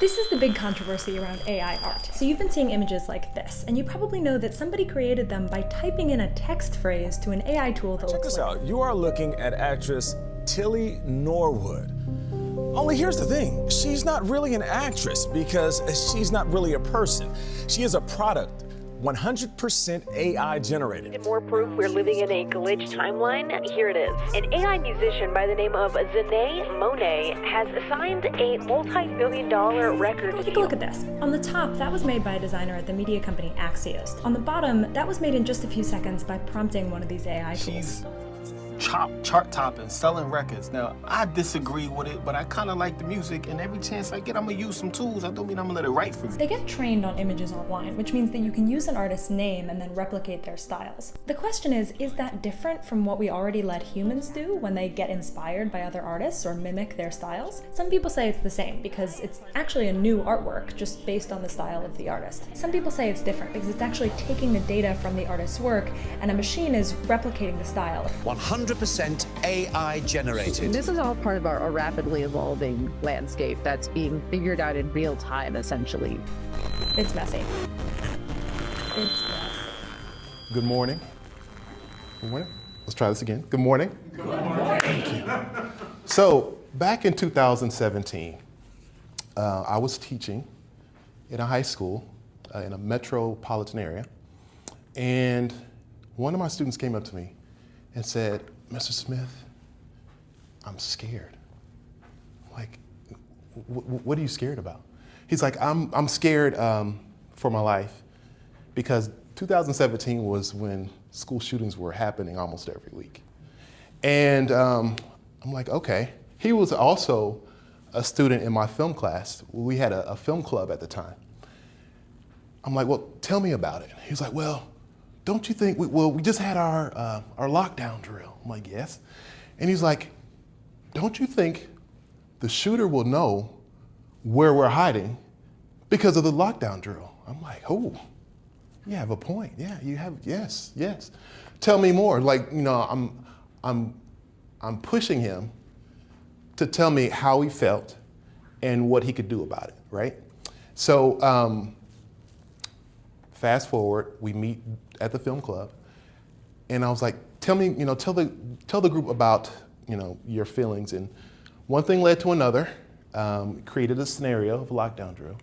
This is the big controversy around AI art. So you've been seeing images like this, and you probably know that somebody created them by typing in a text phrase to an AI tool that Check looks this like... out. You are looking at actress Tilly Norwood. Only here's the thing. She's not really an actress because she's not really a person. She is a product, 100% AI generated. And more proof we're living in a glitch timeline? Here it is. An AI musician by the name of Zane Monet has signed a multi-million-dollar record deal. Take a look at this. On the top, that was made by a designer at the media company Axios. On the bottom, that was made in just a few seconds by prompting one of these AI tools. She's chart topping, selling records. Now, I disagree with it, but I kind of like the music, and every chance I get, I'm gonna use some tools. I don't mean I'm gonna let it write for me. They get trained on images online, which means that you can use an artist's name and then replicate their styles. The question is that different from what we already let humans do when they get inspired by other artists or mimic their styles? Some people say it's the same because it's actually a new artwork just based on the style of the artist. Some people say it's different because it's actually taking the data from the artist's work and a machine is replicating the style. 100% AI generated. This is all part of our rapidly evolving landscape that's being figured out in real time, essentially. It's messy. It's messy. Good morning. Good morning. Let's try this again. Good morning. Good morning. Thank you. So, back in 2017, I was teaching in a high school in a metropolitan area, and one of my students came up to me and said, "Mr. Smith, I'm scared." Like, what are you scared about? He's like, I'm scared for my life because 2017 was when school shootings were happening almost every week. And I'm like, okay. He was also a student in my film class. We had a film club at the time. I'm like, well, tell me about it. He's like, well, don't you think, we just had our lockdown drill. I'm like, yes. And he's like, don't you think the shooter will know where we're hiding because of the lockdown drill? I'm like, oh, you have a point. Yeah, you have, yes. Tell me more. Like, you know, I'm pushing him to tell me how he felt and what he could do about it, right? So fast forward, we meet at the film club, and I was like, tell me, you know, tell the group about, you know, your feelings. And one thing led to another. Created a scenario of a lockdown drill,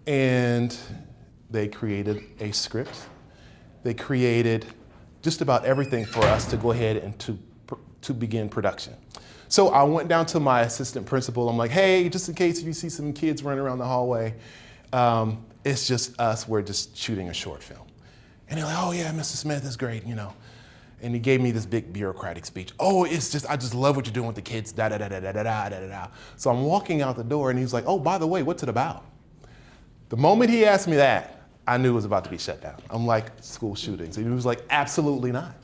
and they created a script. They created just about everything for us to go ahead and to begin production. So I went down to my assistant principal. I'm like, hey, just in case if you see some kids running around the hallway, it's just us. We're just shooting a short film. And they're like, oh yeah, Mr. Smith is great, you know. And he gave me this big bureaucratic speech. Oh, I just love what you're doing with the kids, da da da da da da da da da. So I'm walking out the door and he's like, oh, by the way, what's it about? The moment he asked me that, I knew it was about to be shut down. I'm like, school shootings. And he was like, absolutely not.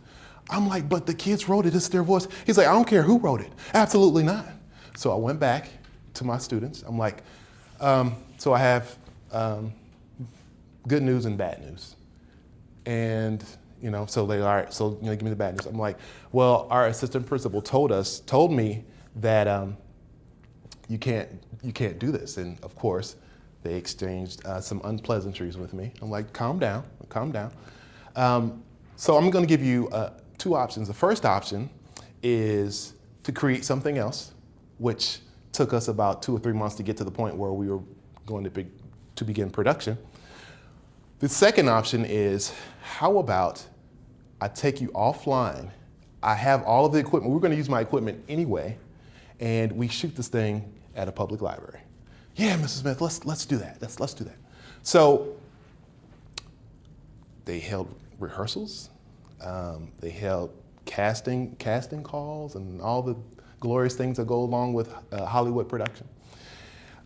I'm like, but the kids wrote it, it's their voice. He's like, I don't care who wrote it, absolutely not. So I went back to my students. I'm like, so I have good news and bad news. And you know, so they, all right, so you know, give me the bad news. I'm like, well, our assistant principal told me that you can't do this. And of course, they exchanged some unpleasantries with me. I'm like, calm down. So I'm gonna give you two options. The first option is to create something else, which took us about 2 or 3 months to get to the point where we were going to begin production. The second option is, how about I take you offline? I have all of the equipment. We're going to use my equipment anyway, and we shoot this thing at a public library. Yeah, Mrs. Smith, let's do that. Let's do that. So they held rehearsals. They held casting calls and all the glorious things that go along with Hollywood production.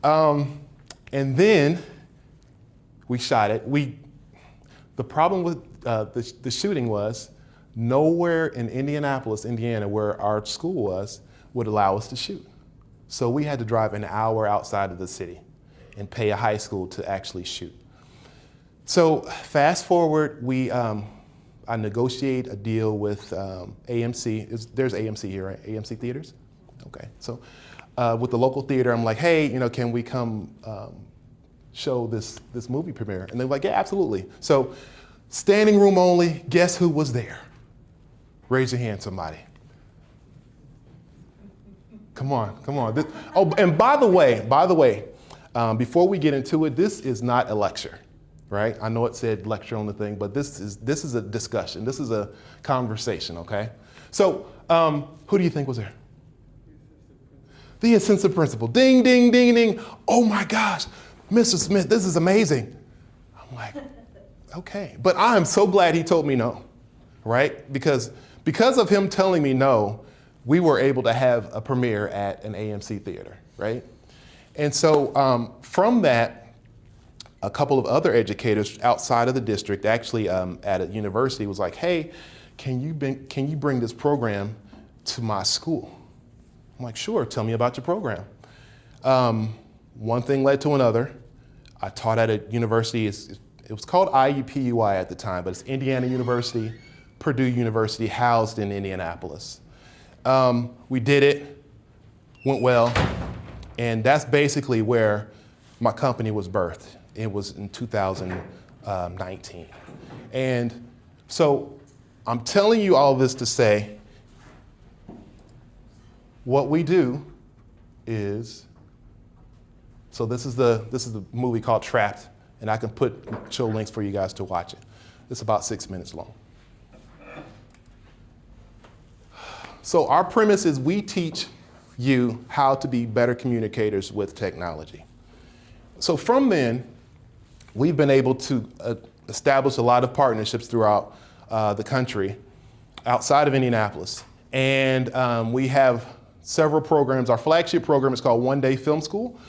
And then we shot it. The problem with the shooting was nowhere in Indianapolis, Indiana, where our school was, would allow us to shoot. So we had to drive an hour outside of the city and pay a high school to actually shoot. So fast forward, I negotiate a deal with AMC. There's AMC here, right? AMC Theaters? Okay, so with the local theater, I'm like, hey, you know, can we come show this movie premiere? And they're like, yeah, absolutely. So standing room only, guess who was there? Raise your hand, somebody. Come on. Oh, and by the way, before we get into it, this is not a lecture, right? I know it said lecture on the thing, but this is a discussion. This is a conversation, okay? So who do you think was there? The assistant principal. Ding, ding, ding, ding. Oh my gosh, Mr. Smith, this is amazing. I'm like, okay. But I am so glad he told me no, right? Because of him telling me no, we were able to have a premiere at an AMC theater, right? And so from that, a couple of other educators outside of the district, actually at a university, was like, hey, can you bring this program to my school? I'm like, sure, tell me about your program. One thing led to another. I taught at a university, it was called IUPUI at the time, but it's Indiana University, Purdue University, housed in Indianapolis. We did it, went well, and that's basically where my company was birthed. It was in 2019. And so I'm telling you all this to say, what we do is, so this is the movie called Trapped, and I can show links for you guys to watch it. It's about 6 minutes long. So our premise is we teach you how to be better communicators with technology. So from then, we've been able to establish a lot of partnerships throughout the country outside of Indianapolis. And we have several programs. Our flagship program is called One Day Film School,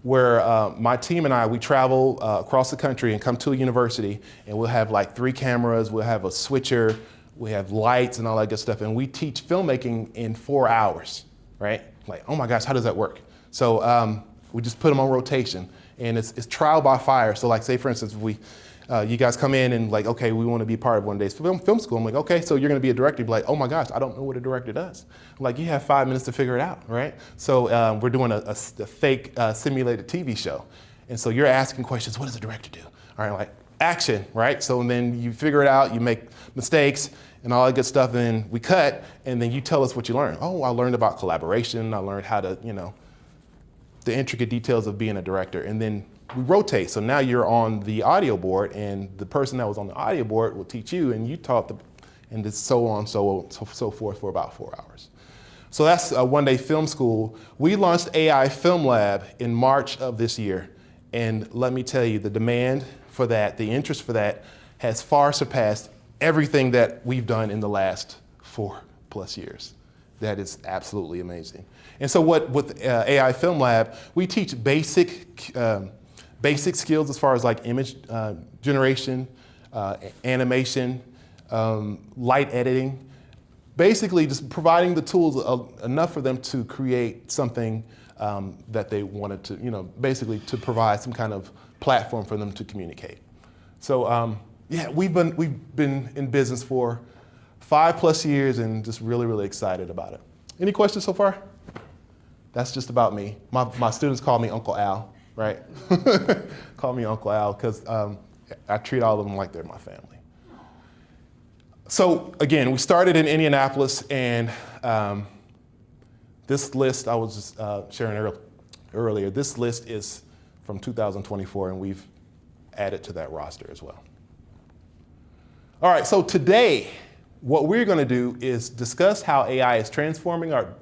where my team and I, we travel across the country and come to a university, and we'll have like 3 cameras, we'll have a switcher, we have lights and all that good stuff, and we teach filmmaking in 4 hours, right? Like, oh my gosh, how does that work? So we just put them on rotation, and it's trial by fire. So like, say for instance, you guys come in and like, okay, we want to be part of One Day's film school. I'm like, okay, so you're going to be a director. You'd be like, oh my gosh, I don't know what a director does. I'm like, you have 5 minutes to figure it out, right? So we're doing a fake simulated TV show. And so you're asking questions, what does a director do? All right, like action, right? So then you figure it out, you make mistakes and all that good stuff, and then we cut, and then you tell us what you learned. Oh, I learned about collaboration. I learned how to, the intricate details of being a director. And then we rotate. So now you're on the audio board, and the person that was on the audio board will teach you, and you taught and it's so on, so forth for about 4 hours. So that's a One Day Film School. We launched AI Film Lab in March of this year. And let me tell you, the demand for that, the interest for that has far surpassed everything that we've done in the last 4+ years. That is absolutely amazing. And so with AI Film Lab, we teach basic skills as far as like image generation, animation, light editing, basically just providing the tools enough for them to create something that they wanted to, basically to provide some kind of platform for them to communicate. So yeah, we've been in business for 5+ years and just really, really excited about it. Any questions so far? That's just about me. My students call me Uncle Al, right? Call me Uncle Al because I treat all of them like they're my family. So again, we started in Indianapolis, and this list I was just sharing earlier, this list is from 2024, and we've added to that roster as well. All right, so today, what we're going to do is discuss how AI is transforming our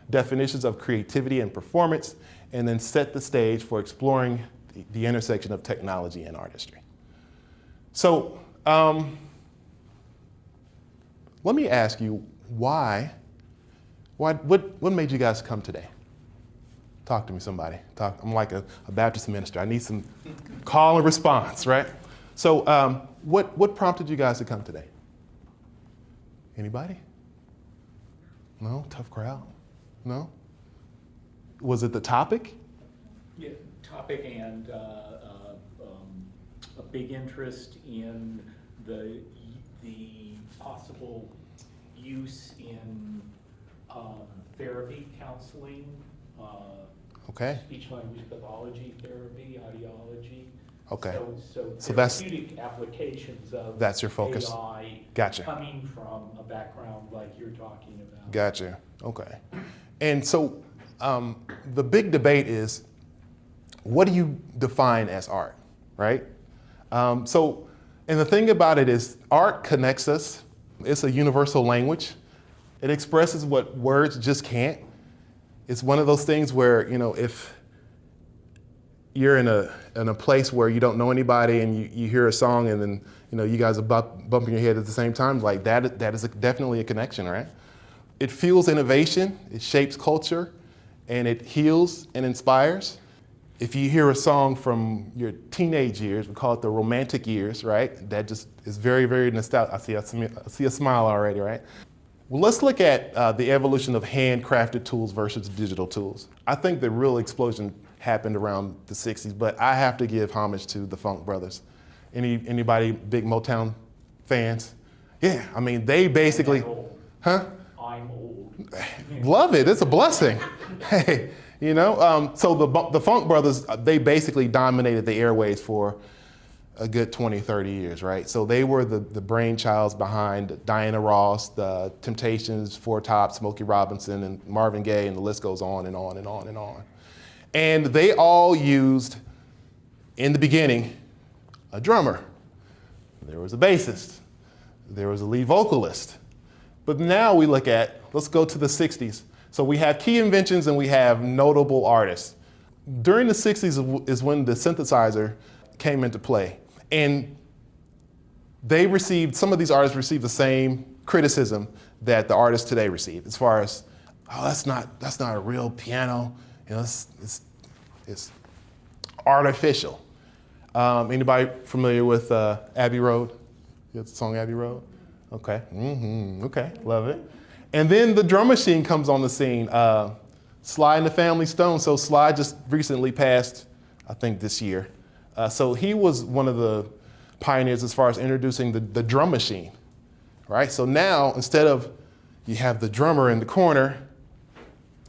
definitions of creativity and performance, and then set the stage for exploring the intersection of technology and artistry. So let me ask you, what made you guys come today? Talk to me, somebody. I'm like a Baptist minister. I need some call and response, right? So what prompted you guys to come today? Anybody? No? Tough crowd? No? Was it the topic? Yeah, topic and a big interest in the possible use in therapy, counseling, Okay. speech-language pathology therapy, audiology. Okay. So that's therapeutic applications of that's your focus. AI Gotcha. coming from a background like you're talking about. Gotcha. Okay. And so the big debate is, what do you define as art, right? And the thing about it is, art connects us. It's a universal language. It expresses what words just can't. It's one of those things where, if you're in a place where you don't know anybody and you hear a song and then, you guys are bumping your head at the same time, like that is definitely a connection, right? It fuels innovation, it shapes culture, and it heals and inspires. If you hear a song from your teenage years, we call it the romantic years, right? That just is very, very nostalgic. I see a smile already, right? Well, let's look at the evolution of handcrafted tools versus digital tools. I think the real explosion happened around the 60s, but I have to give homage to the Funk Brothers. Anybody big Motown fans? Yeah, I mean, they basically, huh? I'm old. Love it, it's a blessing. Hey, so the Funk Brothers, they basically dominated the airways for a good 20, 30 years, right? So they were the brainchilds behind Diana Ross, the Temptations, Four Tops, Smokey Robinson, and Marvin Gaye, and the list goes on and on and on and on. And they all used, in the beginning, a drummer. There was a bassist. There was a lead vocalist. But now we look at, let's go to the 60s. So we have key inventions and we have notable artists. During the 60s is when the synthesizer came into play. And some of these artists received the same criticism that the artists today receive, as far as, oh, that's not a real piano. It's artificial. Anybody familiar with Abbey Road? You have the song Abbey Road? Okay, okay, love it. And then the drum machine comes on the scene. Sly and the Family Stone. So Sly just recently passed, I think this year. So he was one of the pioneers as far as introducing the drum machine, right? So now, instead of you have the drummer in the corner,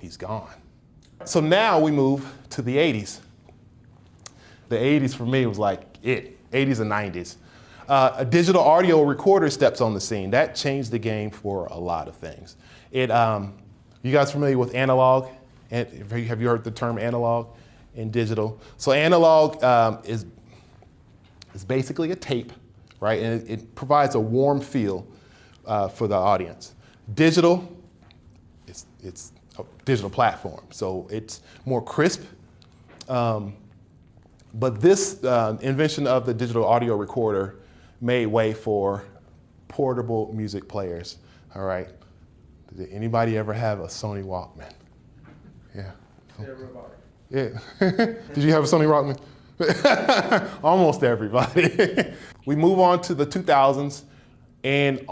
he's gone. So now we move to the 80s. The 80s for me was like it, 80s and 90s. A digital audio recorder steps on the scene. That changed the game for a lot of things. You guys familiar with analog? Have you heard the term analog and digital? So analog is basically a tape, right? And it provides a warm feel for the audience. Digital, it's a digital platform, so it's more crisp. But this invention of the digital audio recorder made way for portable music players, all right? Did anybody ever have a Sony Walkman? Yeah. Everybody. Yeah. Did you have a Sony Walkman? Almost everybody. We move on to the 2000s, and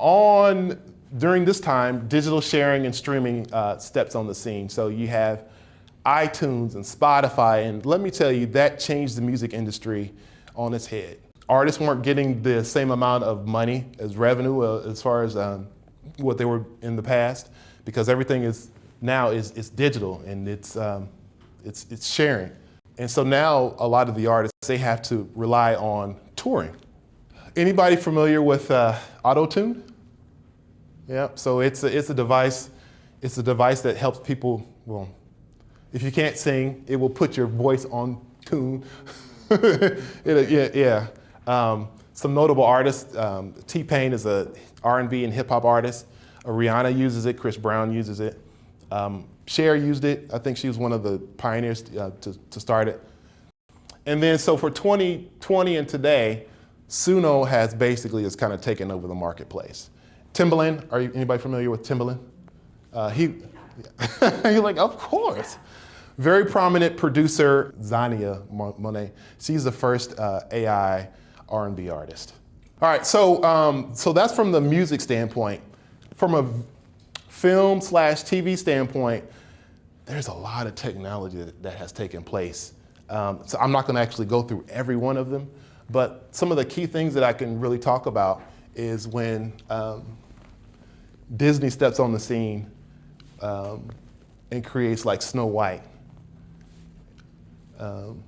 during this time, digital sharing and streaming steps on the scene. So you have iTunes and Spotify, and let me tell you, that changed the music industry on its head. Artists weren't getting the same amount of money as revenue as far as what they were in the past, because everything is digital and it's sharing. And so now a lot of the artists, they have to rely on touring. Anybody familiar with auto-tune? Yeah, so it's a device. It's a device that helps people. Well, if you can't sing, it will put your voice on tune. Yeah. Some notable artists. T-Pain is a R&B and hip hop artist. Rihanna uses it. Chris Brown uses it. Cher used it. I think she was one of the pioneers to start it. And then so for 2020 and today, Suno has kind of taken over the marketplace. Timbaland, anybody familiar with Timbaland? You're like, of course. Very prominent producer, Zania Monet. She's the first AI R&B artist. All right, so that's from the music standpoint. From a film/TV standpoint, there's a lot of technology that has taken place. So I'm not gonna actually go through every one of them, but some of the key things that I can really talk about is when Disney steps on the scene and creates like Snow White. And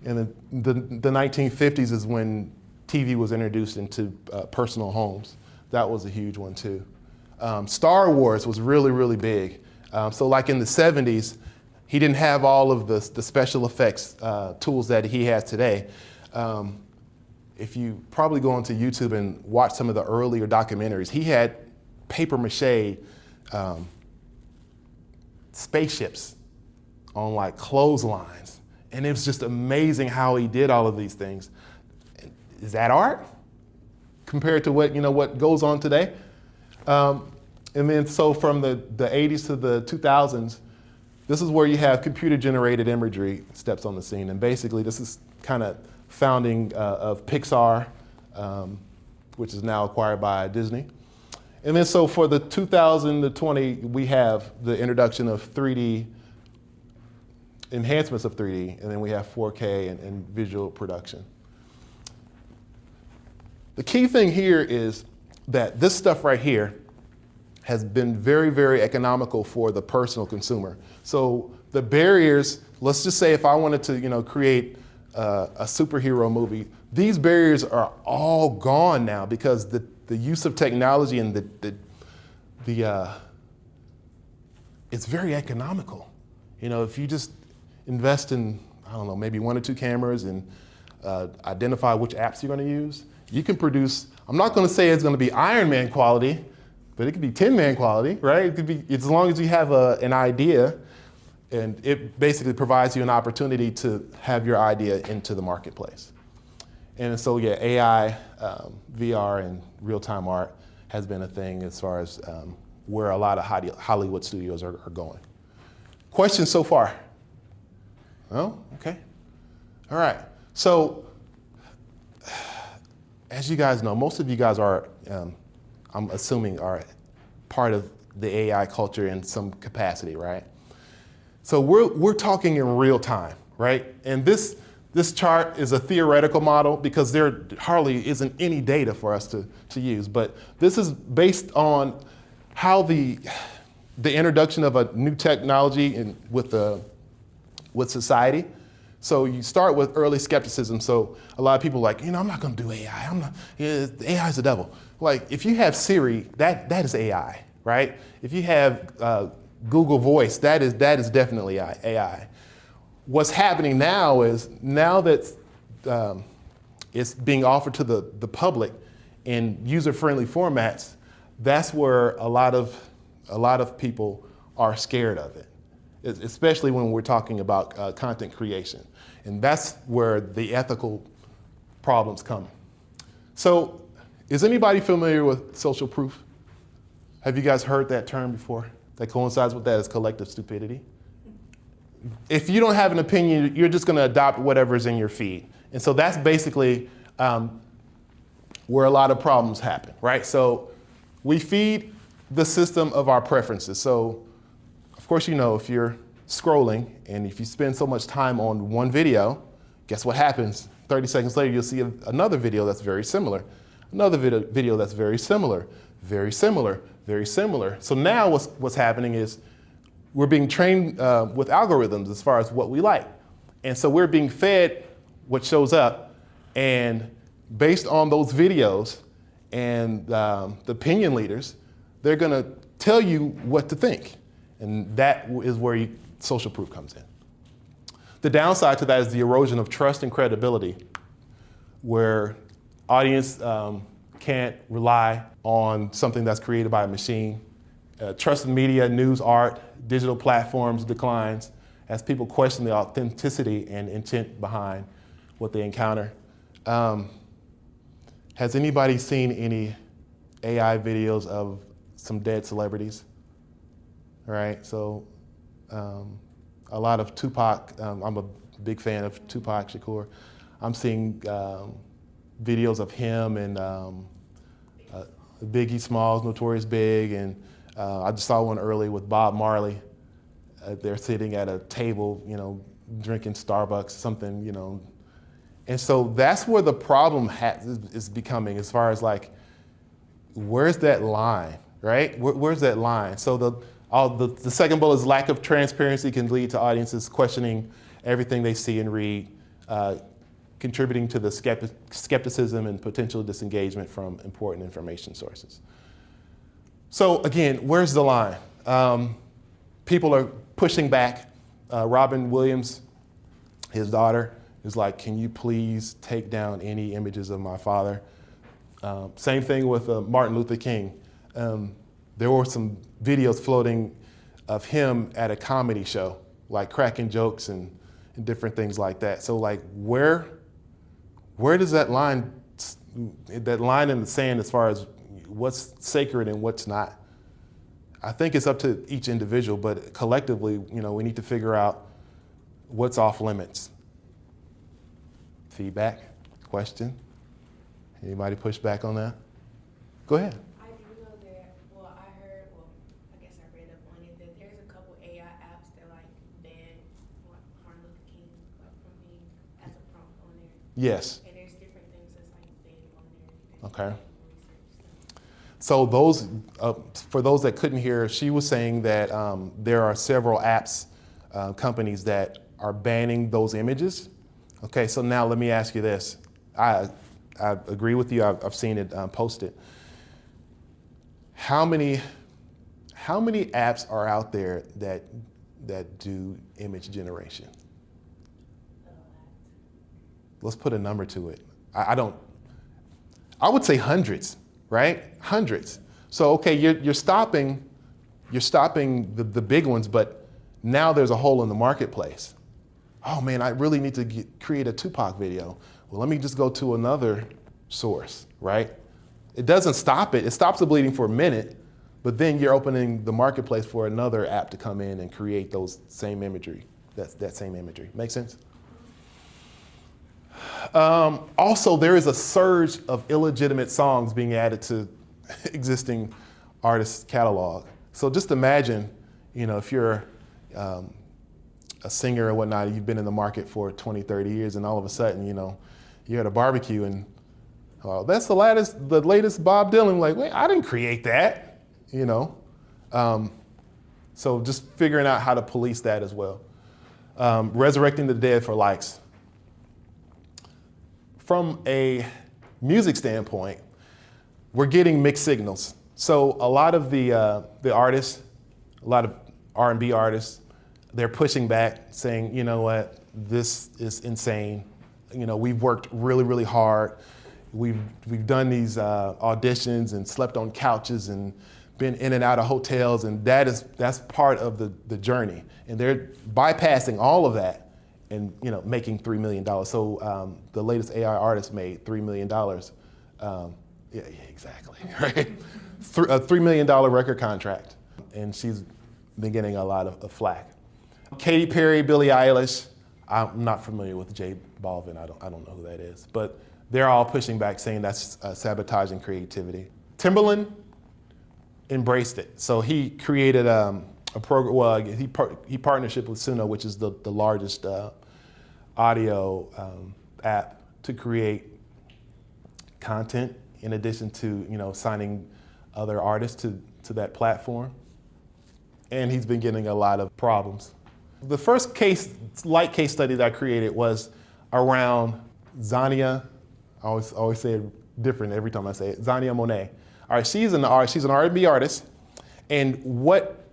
the 1950s is when TV was introduced into personal homes. That was a huge one too. Star Wars was really, really big. So like in the 70s, he didn't have all of the special effects tools that he has today. If you probably go onto YouTube and watch some of the earlier documentaries, he had paper mache spaceships on like clotheslines. And it was just amazing how he did all of these things. Is that art compared to what goes on today? And then so from the 80s to the 2000s, this is where you have computer-generated imagery steps on the scene. And basically, this is kind of founding of Pixar, which is now acquired by Disney. And then so for the 2000 to 20, we have the introduction of 3D, enhancements of 3D, and then we have 4K and visual production. The key thing here is that this stuff right here has been very, very economical for the personal consumer. So the barriers, let's just say if I wanted to create a superhero movie, these barriers are all gone now because the use of technology and it's very economical. If you just invest in, I don't know, maybe 1 or 2 cameras and identify which apps you're going to use, you can produce, I'm not going to say it's going to be Iron Man quality, but it could be Tin Man quality, right? It could be, as long as you have an idea, and it basically provides you an opportunity to have your idea into the marketplace. And so yeah, AI, VR, and real-time art has been a thing as far as where a lot of Hollywood studios are going. Questions so far? Oh, okay. All right. So, as you guys know, most of you guys are, I'm assuming, are part of the AI culture in some capacity, right? So we're talking in real time, right? And this chart is a theoretical model because there hardly isn't any data for us to use. But this is based on how the introduction of a new technology with society. So you start with early skepticism. So a lot of people are like, I'm not going to do AI. AI is the devil. Like if you have Siri, that is AI, right? If you have Google Voice, that is definitely AI. What's happening now is that it's being offered to the public in user-friendly formats, that's where a lot of people are scared of it, especially when we're talking about content creation. And that's where the ethical problems come. So is anybody familiar with social proof? Have you guys heard that term before? That coincides with that as collective stupidity. If you don't have an opinion, you're just going to adopt whatever's in your feed. And so that's basically where a lot of problems happen, right? So we feed the system of our preferences. So of course, if you're scrolling and if you spend so much time on one video, guess what happens? 30 seconds later, you'll see another video that's very similar. Another video that's very similar, very similar, very similar. So now what's happening is we're being trained with algorithms as far as what we like. And so we're being fed what shows up, and based on those videos and the opinion leaders, they're gonna tell you what to think. And that is where social proof comes in. The downside to that is the erosion of trust and credibility, where audience can't rely on something that's created by a machine. Trust in media, news, art, digital platforms declines as people question the authenticity and intent behind what they encounter. Has anybody seen any AI videos of some dead celebrities? All right, so a lot of Tupac, I'm a big fan of Tupac Shakur. I'm seeing videos of him and Biggie Smalls, Notorious Big, and I just saw one early with Bob Marley. They're sitting at a table, drinking Starbucks, something, And so that's where the problem is becoming, as far as like, where's that line, right? Where's that line? So the second bullet is lack of transparency can lead to audiences questioning everything they see and read, contributing to the skepticism and potential disengagement from important information sources. So again, where's the line? People are pushing back. Robin Williams, his daughter, is like, can you please take down any images of my father? Same thing with Martin Luther King. There were some videos floating of him at a comedy show, like cracking jokes and different things like that. So like, where does that line in the sand as far as what's sacred and what's not? I think it's up to each individual, but collectively, we need to figure out what's off limits. Feedback, question? Anybody push back on that? Go ahead. I do know that, I guess I read up on it, that there's a couple AI apps that like ban Martin Luther King from being as a prompt on there. Yes. And there's different things that's like banned on there. Okay. So those, for those that couldn't hear, she was saying that there are several apps, companies that are banning those images. Okay, so now let me ask you this. I agree with you. I've seen it posted. How many apps are out there that do image generation? Let's put a number to it. I would say hundreds, right? Hundreds. So okay, you're stopping the big ones, but now there's a hole in the marketplace. Oh man, I really need to create a Tupac video. Well, let me just go to another source, right? It doesn't stop it. It stops the bleeding for a minute, but then you're opening the marketplace for another app to come in and create those same imagery, that same imagery. Make sense? Also, there is a surge of illegitimate songs being added to existing artists' catalog. So just imagine, if you're a singer or whatnot, you've been in the market for 20, 30 years, and all of a sudden, you're at a barbecue and that's the latest Bob Dylan. Like, wait, I didn't create that, So just figuring out how to police that as well. Resurrecting the dead for likes. From a music standpoint, we're getting mixed signals. So a lot of the artists, a lot of R&B artists, they're pushing back, saying, you know what, this is insane. We've worked really, really hard. We've done these auditions and slept on couches and been in and out of hotels, and that's part of the journey. And they're bypassing all of that and making $3 million. So the latest AI artist made $3 million. Yeah, exactly, right? A $3 million record contract, and she's been getting a lot of flack. Katy Perry, Billie Eilish. I'm not familiar with J Balvin. I don't know who that is, but they're all pushing back, saying that's sabotaging creativity. Timbaland embraced it, so he created a program. Well, he partnership with Suno, which is the largest audio app, to create content in addition to signing other artists to that platform. And he's been getting a lot of problems. The first light case study that I created was around Zania. I always say it different every time I say it. Zania Monet. All right, she's an R&B artist, and what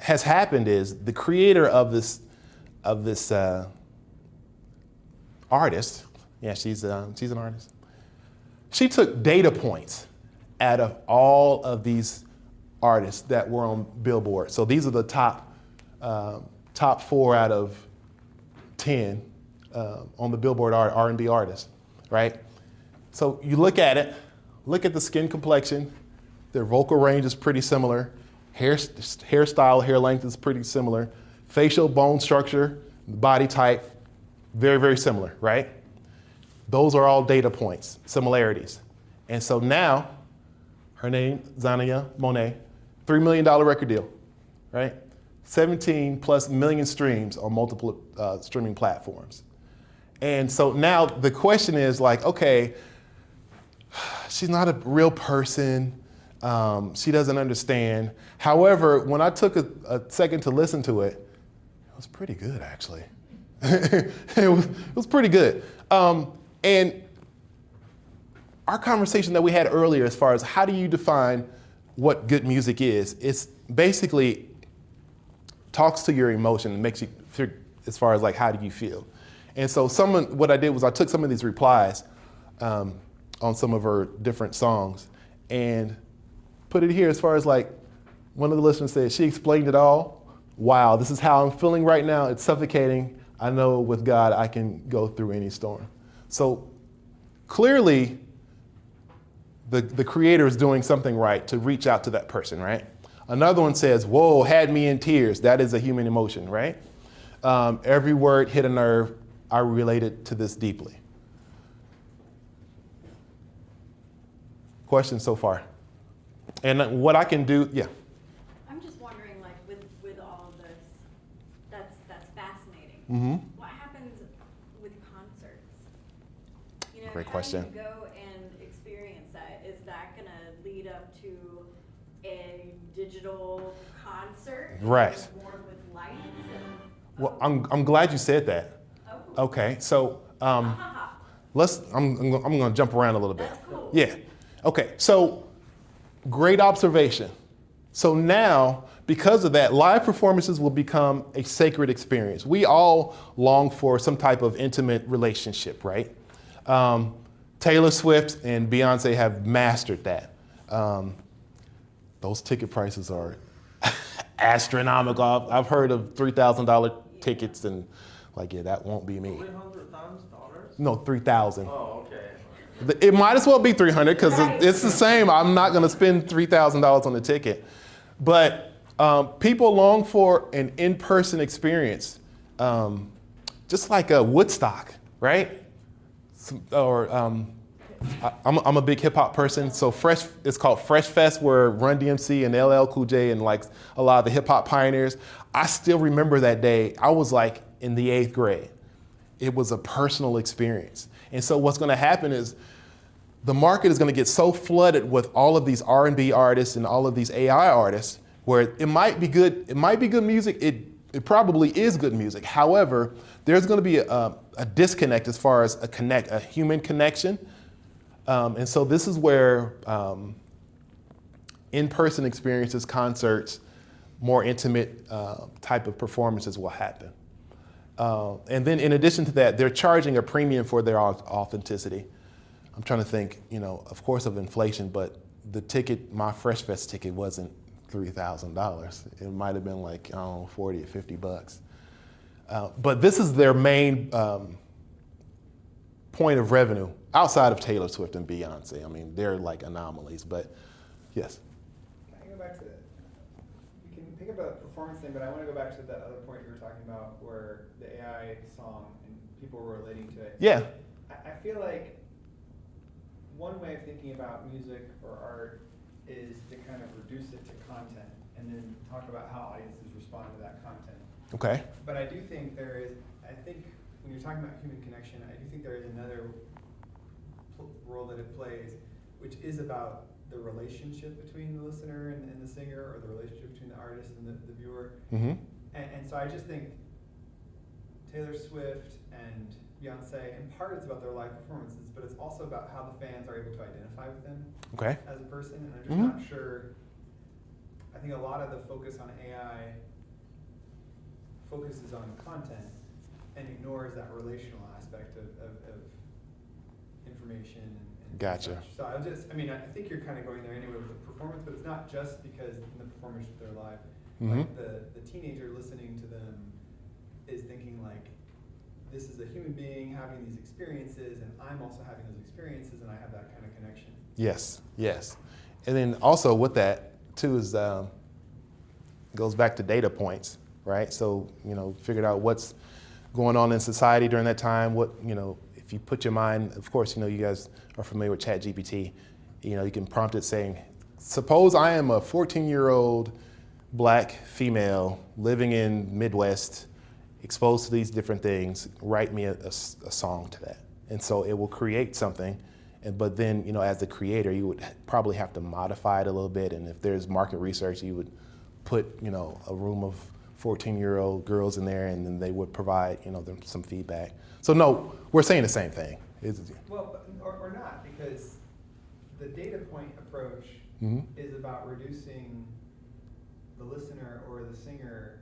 has happened is the creator of this artist. Yeah, she's an artist. She took data points out of all of these artists that were on Billboard. So these are the top 4 out of 10 on the Billboard R&B artists, right? So you look at it, look at the skin complexion, their vocal range is pretty similar, hairstyle, hair length is pretty similar, facial bone structure, body type, very, very similar, right? Those are all data points, similarities. And so now, her name, Zania Monet, $3 million record deal, right? 17 plus million streams on multiple streaming platforms. And so now the question is like, okay, she's not a real person. She doesn't understand. However, when I took a second to listen to it, it was pretty good actually. it was pretty good. And our conversation that we had earlier as far as how do you define what good music is, it's basically talks to your emotion and makes you feel as far as like how do you feel. And so what I did was I took some of these replies on some of her different songs and put it here as far as like one of the listeners said, she explained it all. Wow, this is how I'm feeling right now. It's suffocating. I know with God I can go through any storm. So clearly the creator is doing something right to reach out to that person, right? Another one says, whoa, had me in tears. That is a human emotion, right? Every word hit a nerve. I related to this deeply. Questions so far? And what I can do, yeah. I'm just wondering, like, with all of this, that's fascinating. Mm-hmm. What happens with concerts? You know, Great how question. you go and experience that? Is that going to lead up to a digital concert? Right. More with lights? Well, I'm glad you said that. Oh. Okay, so I'm going to jump around a little bit. That's cool. Yeah. Okay, so great observation. So now, because of that, live performances will become a sacred experience. We all long for some type of intimate relationship, right? Taylor Swift and Beyonce have mastered that. Those ticket prices are astronomical. I've heard of $3,000 tickets and like, yeah, that won't be me. $300,000? No, 3,000. Oh, okay. It might as well be 300 because it's the same. I'm not going to spend $3,000 on the ticket. But people long for an in-person experience, just like a Woodstock, right? Or I'm a big hip hop person, so it's called Fresh Fest, where Run DMC and LL Cool J and like a lot of the hip hop pioneers. I still remember that day. I was like in the 8th grade. It was a personal experience. And so what's gonna happen is the market is gonna get so flooded with all of these R&B artists and all of these AI artists where it might be good music, it probably is good music. However, there's gonna be a disconnect as far as a human connection. And so this is where in-person experiences, concerts, more intimate type of performances will happen. And then in addition to that, they're charging a premium for their authenticity. I'm trying to think, of course of inflation, but the ticket, my Fresh Fest ticket wasn't $3,000. It might have been like, 40 or 50 bucks. But this is their main point of revenue outside of Taylor Swift and Beyonce. I mean, they're like anomalies, but yes. Can I go back to, we can think about the performance thing, but I want to go back to that other point you were talking about where the AI song and people were relating to it. Yeah. I feel like one way of thinking about music or art is to kind of reduce it to content and then talk about how audiences respond to that content. Okay. But I do think I think when you're talking about human connection, I do think there is another role that it plays, which is about the relationship between the listener and the singer, or the relationship between the artist and the viewer. Mm-hmm. And so I just think Taylor Swift and Beyonce, in part it's about their live performances, but it's also about how the fans are able to identify with them as a person. And I'm just not sure. I think a lot of the focus on AI focuses on content and ignores that relational aspect of information and Gotcha. such. So I think you're kind of going there anyway with the performance, but it's not just because in the performance they're live. Mm-hmm. Like the teenager listening to them is thinking like, this is a human being having these experiences, and I'm also having those experiences, and I have that kind of connection. Yes, yes. And then also with that too is goes back to data points, right? So, figured out what's going on in society during that time. What, if you put your mind, of course, you guys are familiar with ChatGPT. You can prompt it saying, suppose I am a 14-year-old black female living in Midwest, exposed to these different things, write me a song to that. And so it will create something. But then, as the creator, you would probably have to modify it a little bit. And if there's market research, you would put, a room of 14-year-old girls in there, and then they would provide, them some feedback. So no, we're saying the same thing. Well, or not, because the data point approach is about reducing the listener or the singer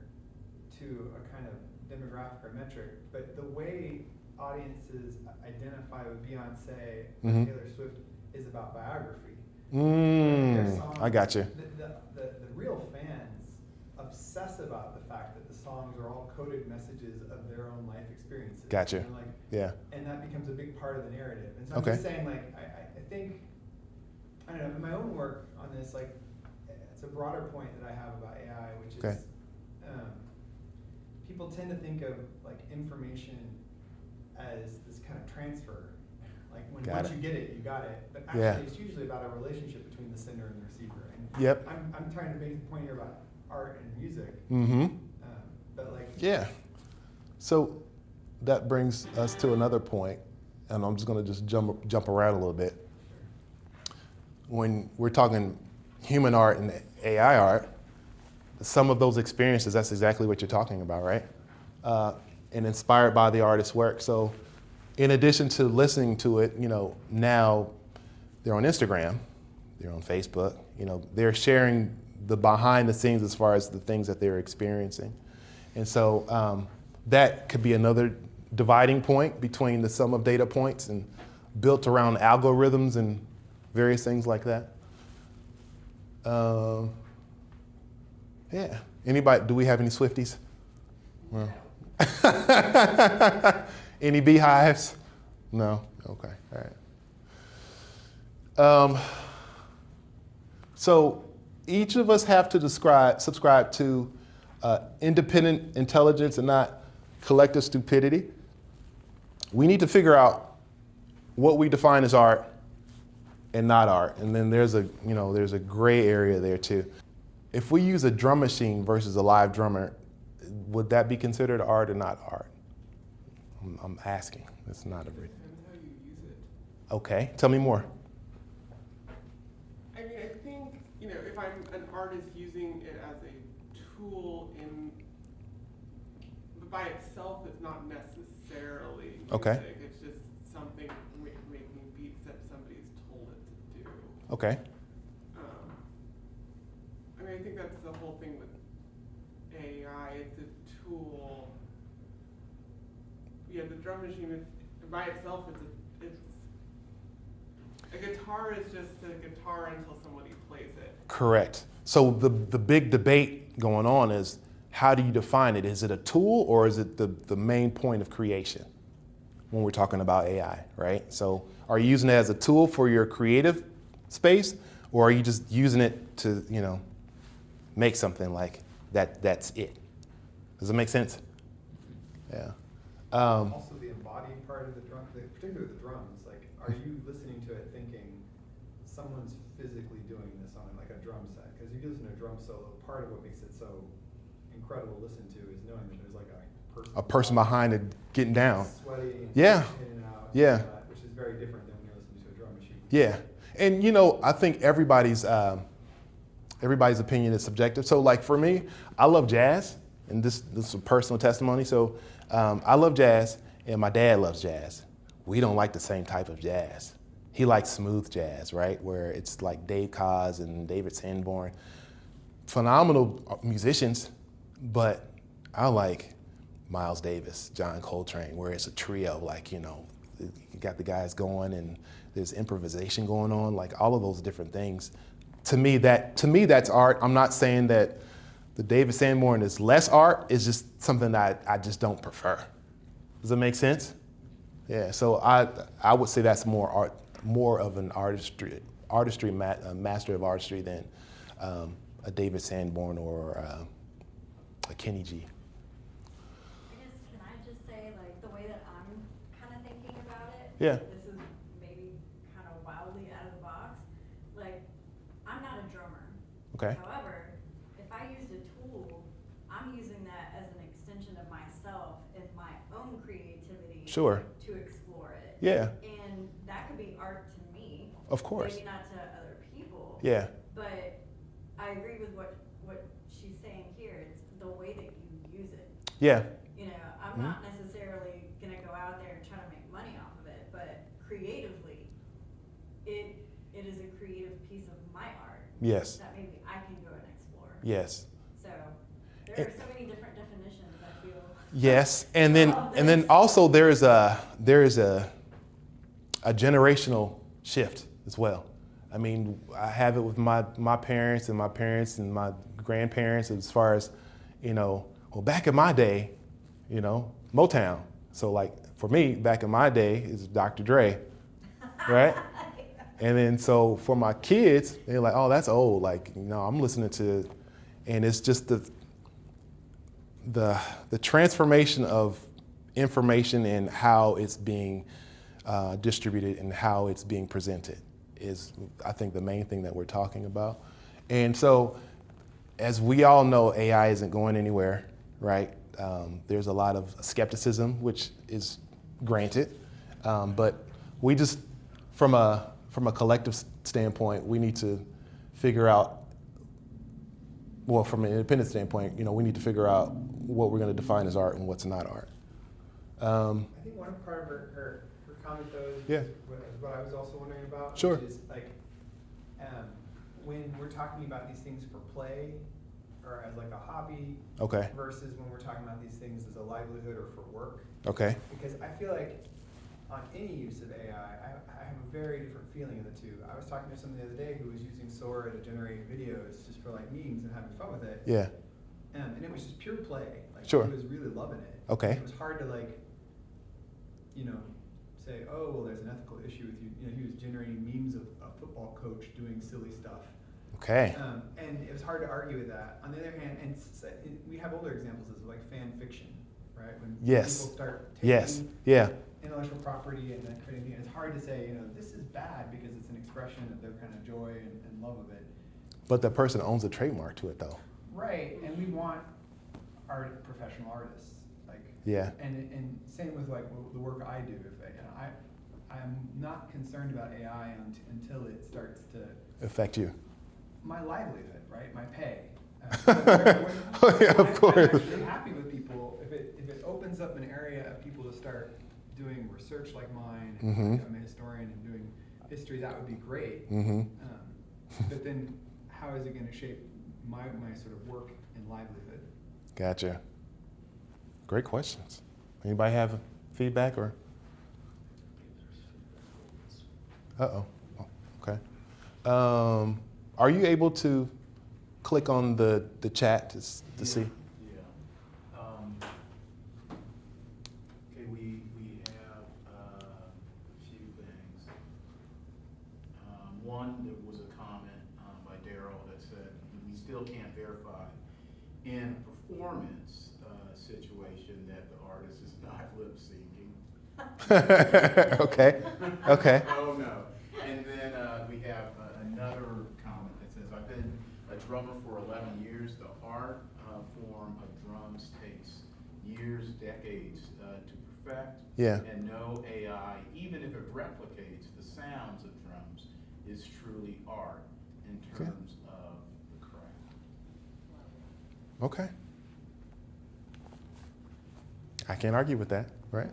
to a kind of demographic or metric, but the way audiences identify with Beyonce or Taylor Swift is about biography. I got you. The real fans obsess about the fact that the songs are all coded messages of their own life experiences. Gotcha. And Yeah. And that becomes a big part of the narrative. And so I'm just saying, like, I think, I don't know, in my own work on this, like, it's a broader point that I have about AI, which is people tend to think of like information as this kind of transfer. Like once you get it, you got it. But actually, it's usually about a relationship between the sender and the receiver. And I'm trying to make the point here about art and music. But like So that brings us to another point, and I'm just going to just jump around a little bit. When we're talking human art and AI art, some of those experiences, that's exactly what you're talking about, right? And inspired by the artist's work. So in addition to listening to it, now they're on Instagram, they're on Facebook, they're sharing the behind the scenes as far as the things that they're experiencing. And so that could be another dividing point between the sum of data points and built around algorithms and various things like that. Anybody, do we have any Swifties? Well. Any beehives? No? Okay, all right. So each of us have to subscribe to independent intelligence and not collective stupidity. We need to figure out what we define as art and not art. And then there's a gray area there too. If we use a drum machine versus a live drummer, would that be considered art or not art? I'm asking. It's not a real. Depends how you use it. Okay, tell me more. I mean, I think, if I'm an artist using it as a tool but by itself, it's not necessarily music. Okay. It's just something making beats that somebody's told it to do. Okay. I think that's the whole thing with AI. It's a tool. Yeah, the drum machine by itself it's a guitar is just a guitar until somebody plays it. Correct. So the big debate going on is, how do you define it? Is it a tool or is it the main point of creation when we're talking about AI, right? So are you using it as a tool for your creative space, or are you just using it to, make something like that's it? Does it make sense? Yeah. Also the embodied part of the drum, particularly the drums, like, are you listening to it thinking someone's physically doing this on like a drum set? Because you listen to a drum solo, part of what makes it so incredible to listen to is knowing that there's like a person behind it getting down. Sweaty and yeah. in and out, yeah. Which is very different than when you're listening to a drum machine. Yeah. And I think everybody's opinion is subjective. So like for me, I love jazz, and this is a personal testimony. So I love jazz, and my dad loves jazz. We don't like the same type of jazz. He likes smooth jazz, right? Where it's like Dave Koz and David Sanborn. Phenomenal musicians, but I like Miles Davis, John Coltrane, where it's a trio, like, you got the guys going and there's improvisation going on, like all of those different things. To me, that's art. I'm not saying that the David Sanborn is less art. It's just something that I just don't prefer. Does that make sense? Yeah. So I would say that's more art, more of an master of artistry than a David Sanborn or a Kenny G. Can I just say, like, the way that I'm kind of thinking about it? Yeah. This is maybe kind of wildly out of the box. Like, I'm not a drummer. Okay. However, if I used a tool, I'm using that as an extension of myself and my own creativity. Sure. To explore it. Yeah. And that could be art to me. Of course. Maybe not to other people. Yeah. But I agree with what she's saying here. It's the way that you Yeah. You know, I'm not necessarily going to go out there and try to make money off of it, but creatively, it is a creative piece of my art. Yes. That maybe I can go and explore. Yes. So there are so many different definitions, I feel. Yes, and then also there is a generational shift as well. I mean, I have it with my parents and my grandparents as far as, well, back in my day, Motown. So like for me, back in my day is Dr. Dre, right? And then so for my kids, they're like, oh, that's old. Like, I'm listening to, and it's just the transformation of information and how it's being distributed and how it's being presented is, I think, the main thing that we're talking about. And so, as we all know, AI isn't going anywhere, right? There's a lot of skepticism, which is granted, but we just, from a collective standpoint, we need to figure out, well, from an independent standpoint, we need to figure out what we're going to define as art and what's not art. I think one part of her comment, though, is what I was also wondering about. Sure. Which is like, when we're talking about these things for play or as like a hobby, okay, versus when we're talking about these things as a livelihood or for work. Okay. Because I feel like on any use of AI, I have a very different feeling of the two. I was talking to someone the other day who was using Sora to generate videos just for like memes and having fun with it. Yeah. And it was just pure play. Like, sure. He was really loving it. Okay. It was hard to like, say, oh, well, there's an ethical issue with you. He was generating memes of a football coach doing silly stuff. Okay. And it was hard to argue with that. On the other hand, we have older examples of like fan fiction, right? When people start taking intellectual property and then creating, it's hard to say, this is bad because it's an expression of their kind of joy and love of it. But the person owns a trademark to it, though. Right, and we want professional artists, like. Yeah. And same with like the work I do. I'm not concerned about AI until it starts to affect you. My livelihood, right? My pay. Of course. I'm actually happy with people if it opens up an area of people to start doing research like mine. And I'm a historian and doing history. That would be great. But then, how is it going to shape my sort of work and livelihood? Gotcha. Great questions. Anybody have feedback or? Uh-oh. Okay. Are you able to click on the chat to see? Yeah. Okay, we have a few things. One, there was a comment by Daryl that said we still can't verify in a performance situation that the artist is not lip syncing. Okay. Okay. Oh no. And then we have another comment that says, I've been a drummer for 11 years. The art form of drums takes years, decades to perfect. Yeah. And no AI, even if it replicates the sounds of drums, is truly art in terms of the craft. Okay. I can't argue with that, right?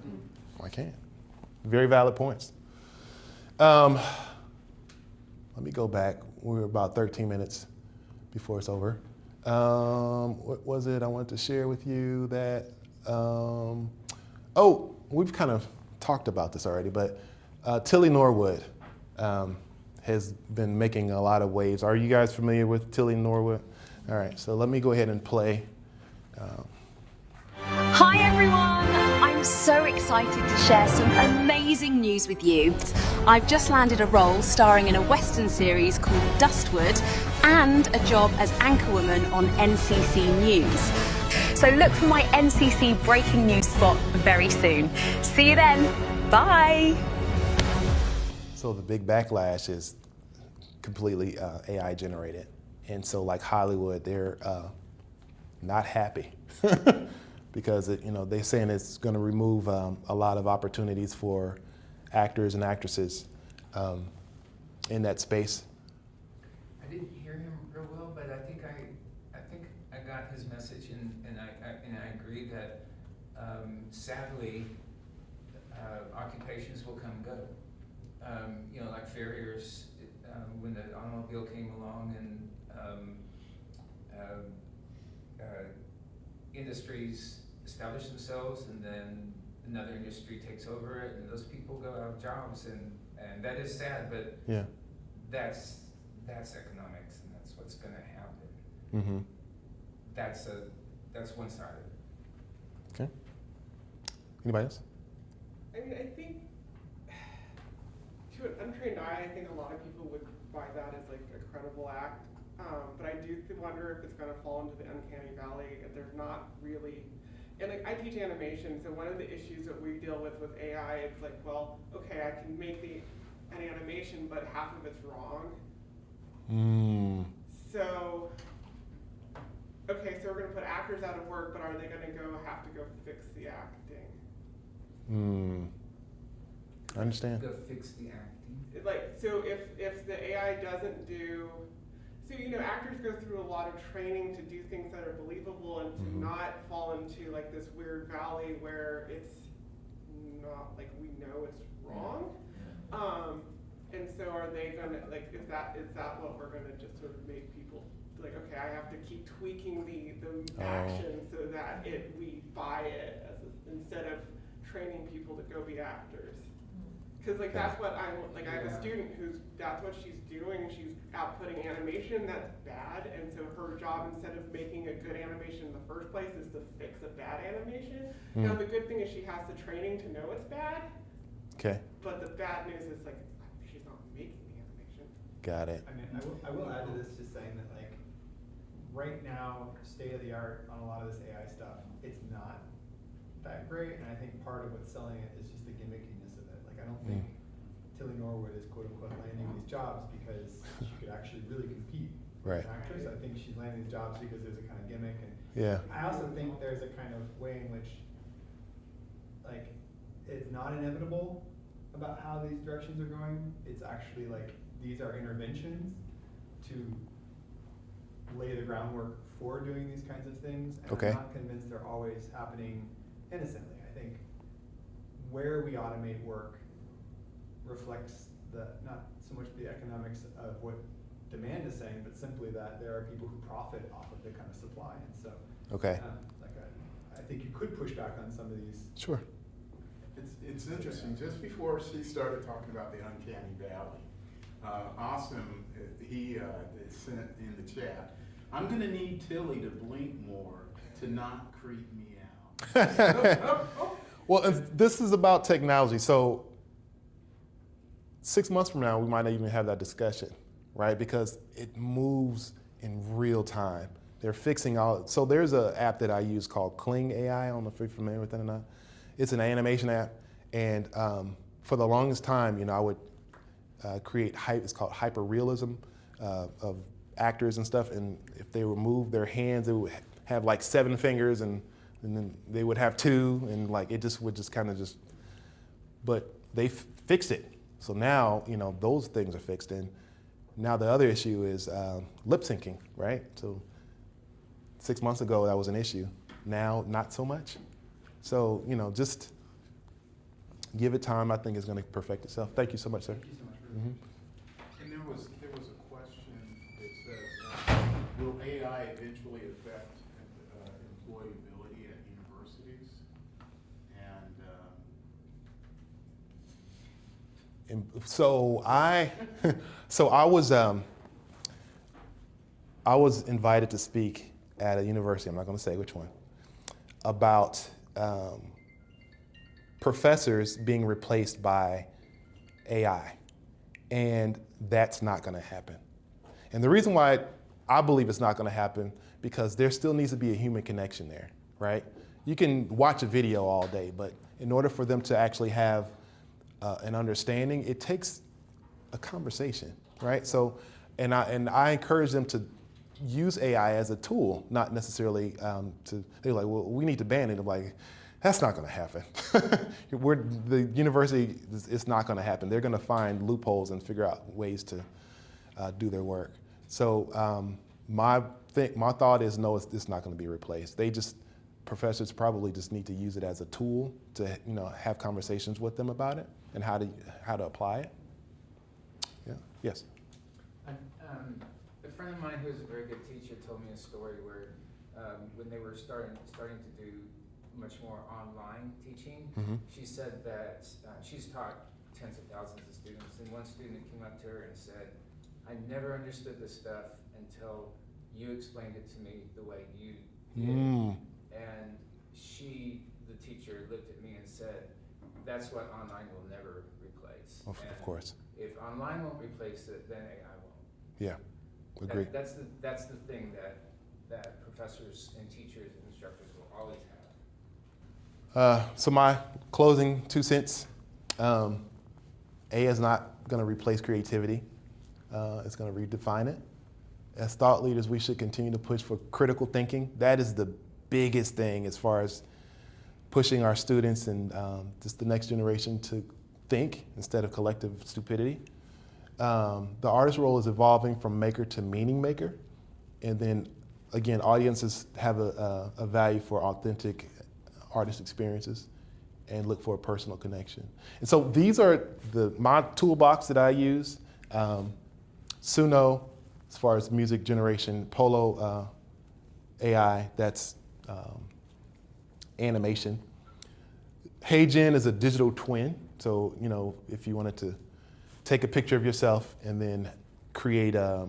I can't. Very valid points. Let me go back. We're about 13 minutes before it's over. What was it I wanted to share with you that, we've kind of talked about this already, but Tilly Norwood has been making a lot of waves. Are you guys familiar with Tilly Norwood? All right, so let me go ahead and play. Hi everyone! I'm so excited to share some amazing news with you. I've just landed a role starring in a Western series called Dustwood and a job as anchorwoman on NCC News. So look for my NCC breaking news spot very soon. See you then. Bye! So the big backlash is completely AI generated. And so like Hollywood, they're not happy. Because they're saying it's going to remove a lot of opportunities for actors and actresses in that space. I didn't hear him real well, but I think I got his message, and I agree that sadly, occupations will come and go. You know, like farriers, when the automobile came along and industries establish themselves, and then another industry takes over it, and those people go out of jobs, and that is sad, but Yeah. that's economics, and that's what's going to happen. Mm-hmm. That's one side of it. Okay. Anybody else? I mean, I think to an untrained eye, I think a lot of people would buy that as like a credible act. But I do wonder if it's going to fall into the uncanny valley if there's not really. And like I teach animation, so one of the issues that we deal with AI, it's like, well, okay, I can make an animation, but half of it's wrong. So, okay, so we're going to put actors out of work, but are they going to have to go fix the acting? I understand. Go fix the acting. Like, so if the AI doesn't do, so you know, actors go through a lot of training to do things that are believable and to not fall into like this weird valley where it's not like we know it's wrong. And so are they gonna like is that what we're gonna just sort of make people like, okay, I have to keep tweaking the action so that we buy it instead of training people to go be actors. Because like that's what I have a student that's what she's doing. She's outputting animation that's bad, and so her job, instead of making a good animation in the first place, is to fix a bad animation. Now the good thing is she has the training to know it's bad. Okay. But the bad news is like she's not making the animation. Got it. I mean, I will add to this just saying that like right now, state of the art on a lot of this AI stuff, it's not that great, and I think part of what's selling it is just the gimmickiness of it. Like I don't think Tilly Norwood is quote unquote landing these jobs because she could actually really compete as an actress. I think she's landing these jobs because there's a kind of gimmick, and I also think there's a kind of way in which like it's not inevitable about how these directions are going. It's actually like these are interventions to lay the groundwork for doing these kinds of things, and I'm not convinced they're always happening innocently. I think where we automate work reflects not so much the economics of what demand is saying, but simply that there are people who profit off of the kind of supply, and so I think you could push back on some of these. Sure. It's interesting. Just before she started talking about the uncanny valley, Awesome, he sent in the chat, I'm going to need Tilly to blink more to not creep me out. Well, this is about technology. So 6 months from now, we might not even have that discussion, right? Because it moves in real time. They're fixing all. So there's an app that I use called Kling AI. I don't know if you're familiar with that or not. It's an animation app. And for the longest time, you know, I would create it's called hyperrealism of actors and stuff. And if they would move their hands, they would have like 7 fingers, and then they would have 2, and like it just would just kind of just. But they fixed it. So now, you know, those things are fixed. And now the other issue is lip syncing, right? So 6 months ago, that was an issue. Now, not so much. So, you know, just give it time. I think it's going to perfect itself. Thank you so much, sir. Thank you so much for And there was a question that says, will AI eventually affect employability at universities? And so I was invited to speak at a university, I'm not going to say which one, about professors being replaced by AI. And that's not going to happen. And the reason why I believe it's not going to happen, because there still needs to be a human connection there, right? You can watch a video all day, but in order for them to actually have an understanding, it takes a conversation, right? So, and I encourage them to use AI as a tool, not necessarily they're like, well, we need to ban it. I'm like, that's not going to happen. The university, it's not going to happen. They're going to find loopholes and figure out ways to do their work. So my thought is, no, it's not going to be replaced. professors probably just need to use it as a tool to have conversations with them about it and how to apply it. Yeah. Yes. A friend of mine who's a very good teacher told me a story where when they were starting to do much more online teaching, she said that she's taught tens of thousands of students, and one student came up to her and said, "I never understood this stuff until you explained it to me the way you did." And she, the teacher, looked at me and said, "That's what online will never replace." Of course. If online won't replace it, then AI won't. Yeah, agree. That's the thing that professors and teachers and instructors will always have. So my closing 2 cents, AI is not going to replace creativity. It's going to redefine it. As thought leaders, we should continue to push for critical thinking. That is the biggest thing as far as pushing our students and just the next generation to think instead of collective stupidity. The artist role is evolving from maker to meaning maker. And then, again, audiences have a value for authentic artist experiences and look for a personal connection. And so these are my toolbox that I use. Suno, as far as music generation, Polo AI, that's animation. HeyGen is a digital twin. So, if you wanted to take a picture of yourself and then create a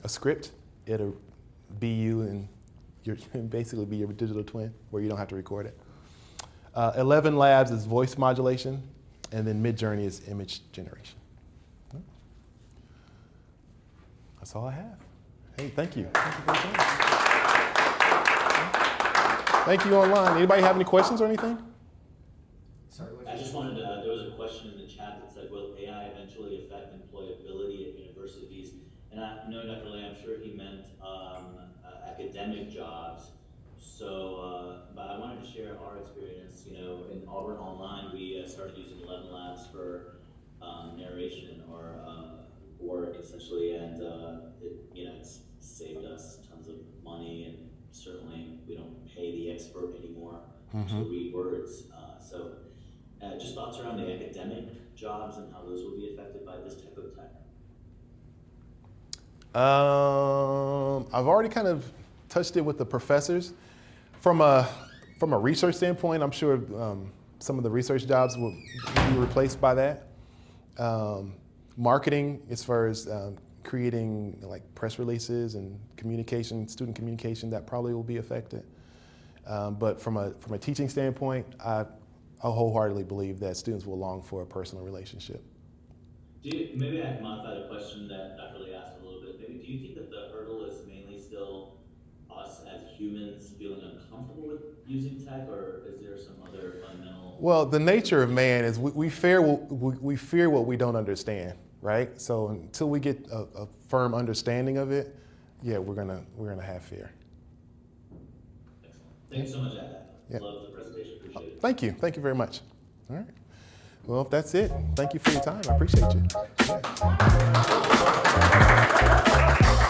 script, it'll be you and basically be your digital twin where you don't have to record it. 11 Labs is voice modulation, and then Midjourney is image generation. That's all I have. Hey, thank you. Thank you for your time. Thank you online. Anybody have any questions or anything? I just wanted to, there was a question in the chat that said, will AI eventually affect employability at universities? And I know Dr. Lay, I'm sure he meant academic jobs. So, but I wanted to share our experience. In Auburn Online, we started using 11 Labs for narration or work essentially, and it's saved us tons of money, and certainly we don't pay the expert anymore to read words. Just thoughts around the academic jobs and how those will be affected by this type of tech. I've already kind of touched it with the professors. From a research standpoint, I'm sure some of the research jobs will be replaced by that. Marketing, as far as creating like press releases and communication, student communication, that probably will be affected. But from a teaching standpoint, I wholeheartedly believe that students will long for a personal relationship. Maybe I can modify the question that Dr. Lee asked a little bit. Maybe, do you think that the hurdle is mainly still us as humans feeling uncomfortable with using tech, or is there some other fundamental? Well, the nature of man is we fear what we don't understand, right? So until we get a firm understanding of it, yeah, we're gonna have fear. Excellent. Thanks so much, Adam. Yeah. Love the presentation. Appreciate it. Thank you very much. All right. Well, if that's it, thank you for your time. I appreciate you. Yeah.